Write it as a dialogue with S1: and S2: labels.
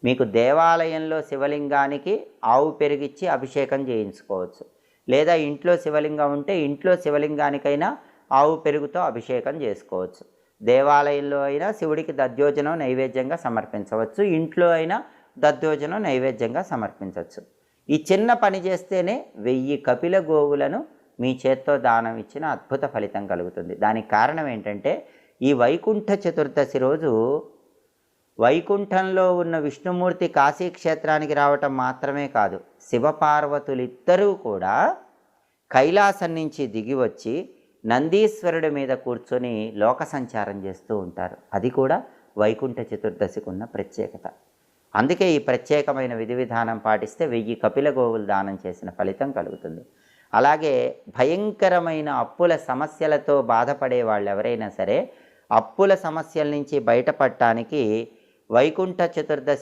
S1: మీకు దేవాలయంలో శివలింగానికి ఆవు పెరిగిచ్చి అభిషేకం చేయించుకోవచ్చు, లేదా ఇంట్లో శివలింగం ఉంటే ఇంట్లో శివలింగానికైనా ఆవు పెరుగుతో అభిషేకం చేసుకోవచ్చు. దేవాలయంలో అయినా శివుడికి దధ్యోజనం నైవేద్యంగా సమర్పించవచ్చు, ఇంట్లో అయినా దధ్యోజనం నైవేద్యంగా సమర్పించవచ్చు. ఈ చిన్న పని చేస్తేనే 1000 కపిల గోవులను మీ చేత్తో దానం ఇచ్చిన అద్భుత ఫలితం కలుగుతుంది. దానికి కారణం ఏంటంటే, ఈ వైకుంఠ చతుర్దశి రోజు వైకుంఠంలో ఉన్న విష్ణుమూర్తి కాశీక్షేత్రానికి రావటం మాత్రమే కాదు, శివపార్వతులిద్దరూ కూడా కైలాసం నుంచి దిగి వచ్చి నందీశ్వరుడి మీద కూర్చొని లోక సంచారం చేస్తూ ఉంటారు. అది కూడా వైకుంఠ చతుర్దశికి ఉన్న ప్రత్యేకత. అందుకే ఈ ప్రత్యేకమైన విధి విధానం పాటిస్తే 1000 కపిల గోవులు దానం చేసిన ఫలితం కలుగుతుంది. అలాగే భయంకరమైన అప్పుల సమస్యలతో బాధపడే వాళ్ళు ఎవరైనా సరే అప్పుల సమస్యల నుంచి బయటపడటానికి వైకుంఠ చతుర్దశి